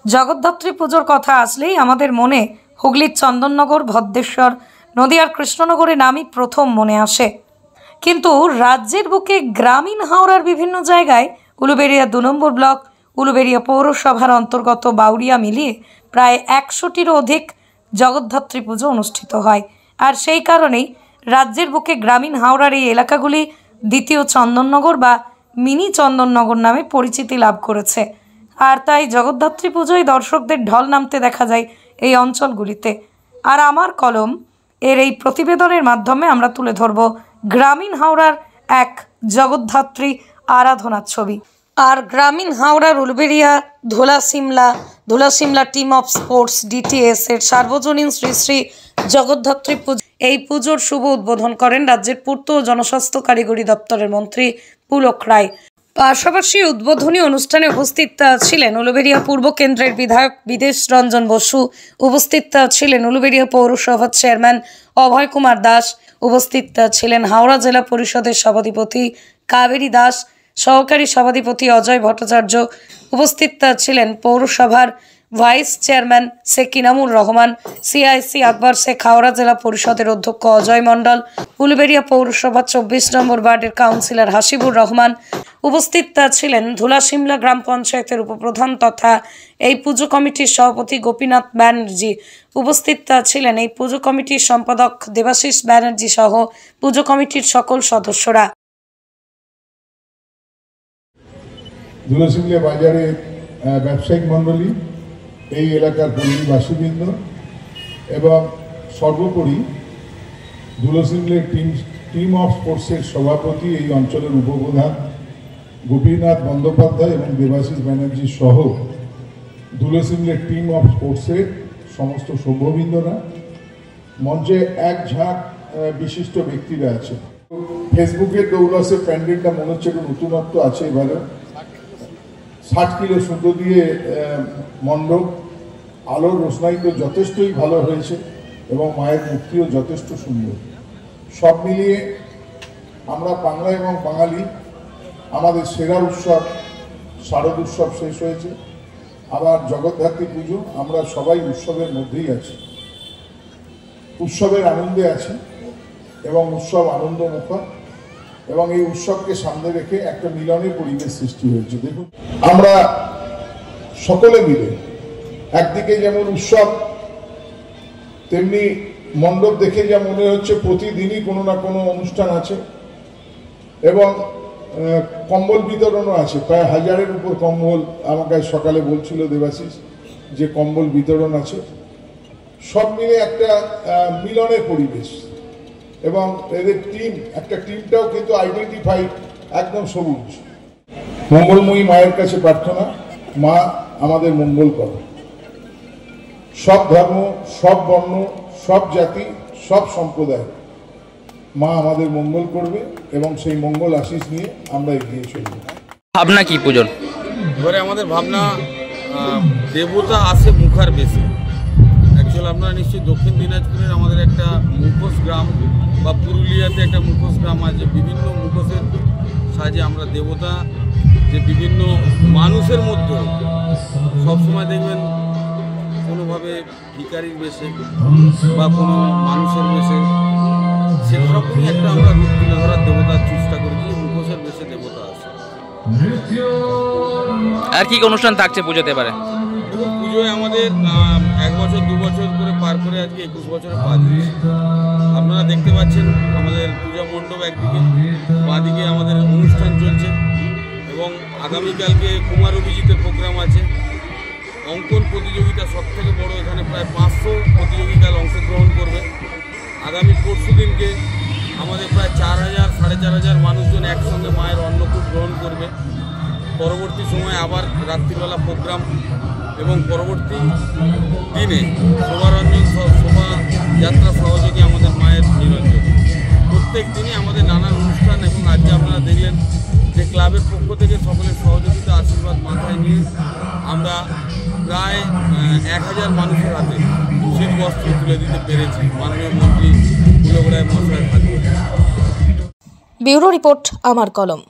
জগদ্ধাত্রী পুজোর কথা আসলেই আমাদের মনে হুগলির চন্দননগর, ভদ্রেশ্বর, নদিয়ার কৃষ্ণনগরের নামই প্রথম মনে আসে। কিন্তু রাজ্যের বুকে গ্রামীণ হাওড়ার বিভিন্ন জায়গায় উলুবেড়িয়া 2 নম্বর ব্লক, উলুবেড়িয়া পৌরসভার অন্তর্গত বাউরিয়া মিলিয়ে প্রায় 100টিরও অধিক জগদ্ধাত্রী পুজো অনুষ্ঠিত হয়। আর সেই কারণেই রাজ্যের বুকে গ্রামীণ হাওড়ার এই এলাকাগুলি দ্বিতীয় চন্দননগর বা মিনি চন্দননগর নামে পরিচিতি লাভ করেছে। আর তাই জগদ্ধাত্রী পুজোয় দর্শকদের ঢল নামতে দেখা যায় এই অঞ্চলগুলিতে। আর আমার কলম এর এই প্রতিবেদনের মাধ্যমে আমরা তুলে ধরব গ্রামীণ হাওড়ার এক জগদ্ধাত্রী আরাধনার ছবি। আর গ্রামীণ হাওড়ার Uluberia Dhulasimla team of sports DTS এর সার্বজনীন শ্রী শ্রী জগদ্ধাত্রী পুজো, এই পুজোর শুভ উদ্বোধন করেন রাজ্যের পূর্ত ও জনস্বাস্থ্য কারিগরি দপ্তরের মন্ত্রী পুলক রায়। পাশাপাশি উদ্বোধনী অনুষ্ঠানে উপস্থিত ছিলেন উলুবেড়িয়া পূর্ব কেন্দ্রের বিধায়ক বিদেশ রঞ্জন বসু, উপস্থিত ছিলেন উলুবেড়িয়া পৌরসভার চেয়ারম্যান অভয় কুমার দাস, উপস্থিত ছিলেন হাওড়া জেলা পরিষদের সভাধিপতি কাবেরী দাস, সহকারী সভাধিপতি অজয় ভট্টাচার্য, উপস্থিত ছিলেন পৌরসভার vice chairman Sheikh Inamur Rahman, CIC Akbar Sheikh, Howrah জেলা পরিষদের অধ্যক্ষ অজয় মণ্ডল, উলুবেড়িয়া পৌরসভার 24 নম্বর ওয়ার্ডের কাউন্সিলর হাসিবুর রহমান, উপস্থিত ছিলেন ধুলা-সিমলা গ্রাম পঞ্চায়েতের উপপ্রধান তথা এই পুজো কমিটির সভাপতি গোপীনাথ ব্যানার্জি, উপস্থিত ছিলেন এই পুজো কমিটির সম্পাদক দেবাশিস ব্যানার্জি সহ পুজো কমিটির সকল সদস্যরা। ধুলা-সিমলা বাজারে ব্যবসায়িক মণ্ডলী, এই এলাকার পল্লীবাসীবৃন্দ এবং সর্বোপরি ধুলা-সিমলা টিম অফ স্পোর্টসের সভাপতি, এই অঞ্চলের উপপ্রধান গোপীনাথ বন্দ্যোপাধ্যায় এবং দেবাশিস ব্যানার্জি সহ ধুলা-সিমলা টিম অফ স্পোর্টসের সমস্ত সভ্যবৃন্দরা, মঞ্চে এক ঝাঁক বিশিষ্ট ব্যক্তিরা আছে। ফেসবুকের দৌলসে প্যান্ডেলটা মনে হচ্ছে একটু নতুনত্ব আছে। এবারে 60 কিলো সুতো দিয়ে মণ্ডপ, আলোর রোশনাই তো যথেষ্টই ভালো হয়েছে এবং মায়ের মূর্তিও যথেষ্ট সুন্দর। সব মিলিয়ে আমরা বাংলা এবং বাঙালি আমাদের সেরা উৎসব শারদ উৎসব শেষ হয়েছে, আবার জগদ্ধাত্রী পুজো। আমরা সবাই উৎসবের মধ্যেই আছি, উৎসবের আনন্দে আছি এবং উৎসব আনন্দমুখর, এবং এই উৎসবকে সামনে রেখে একটা মিলনের পরিবেশ সৃষ্টি হয়েছে। দেখুন, আমরা সকলে মিলে একদিকে যেমন উৎসব, তেমনি মণ্ডপ দেখে যা মনে হচ্ছে প্রতিদিনই কোনো না কোনো অনুষ্ঠান আছে, এবং কম্বল বিতরণও আছে। প্রায় 1000-এর উপর কম্বল আমাকে সকালে বলছিল দেবাশিস যে কম্বল বিতরণ আছে। সব মিলে একটা মিলনের পরিবেশ, এবং এদের একটা টিমটাও কিন্তু আইডেন্টিফাইড, একদম সবুজ। মঙ্গলময়ী মায়ের কাছে প্রার্থনা, মা আমাদের মঙ্গল করো। সব ধর্ম, সব বর্ণ, সব জাতি, সব সম্প্রদায় মা আমাদের মঙ্গল করবে, এবং সেই মঙ্গল আশিস নিয়ে আমরা এগিয়ে চলব। ভাবনা কি পুজোর? এবারে আমাদের ভাবনা দেবতা আসে মুখার বেশি। অ্যাকচুয়ালি আপনারা নিশ্চয়ই দক্ষিণ দিনাজপুরের আমাদের একটা মুখোশ গ্রাম, বা পুরুলিয়াতে একটা মুখোশ গ্রাম আছে। বিভিন্ন মুখোশের সাহায্যে আমরা দেবতা, যে বিভিন্ন মানুষের মধ্যে সবসময় দেখবেন কোনোভাবে ভিখারির বেশে বা কোনো মানুষের বেশে, সেরকমই একটা আমরা রূপ তুলে ধরার দেবতার চেষ্টা করেছি। মুখোশের বেশে দেবতা আছে। আর কি অনুষ্ঠান থাকছে পুজোতে এবারে? পুজোয় আমাদের 1 বছর 2 বছর করে পার করে আজকে 21 বছরে পা দিয়েছি। আপনারা দেখতে পাচ্ছেন আমাদের পূজা মণ্ডপ একদিকে, বাঁদিকে আমাদের অনুষ্ঠান চলছে, এবং আগামীকালকে কুমার অভিজিতের প্রোগ্রাম আছে। অঙ্কন প্রতিযোগিতা সব থেকে বড়, এখানে প্রায় 500 প্রতিযোগিতায় অংশগ্রহণ করবে। আগামী পরশু দিনকে আমাদের প্রায় 4000 4500 মানুষজন একসঙ্গে মায়ের অন্নকূট গ্রহণ করবে। পরবর্তী সময় আবার রাত্রিবেলা প্রোগ্রাম, এবং পরবর্তী দিনে শোভারঞ্জন, শোভাযাত্রা সহযোগী আমাদের মায়ের নিরঞ্জন। প্রত্যেক দিনই আমাদের নানান অনুষ্ঠান, এবং আজকে আপনারা দেখলেন যে ক্লাবের পক্ষ থেকে সকলের সহযোগিতা আশীর্বাদ মাথায় নিয়ে আমরা প্রায় 1000 মানুষের হাতে শীত বস্ত্র তুলে দিতে পেরেছি মাননীয় মন্ত্রী পুলক রায় মহাশয়ের হাতে। ব্যুরো রিপোর্ট, আমার কলম।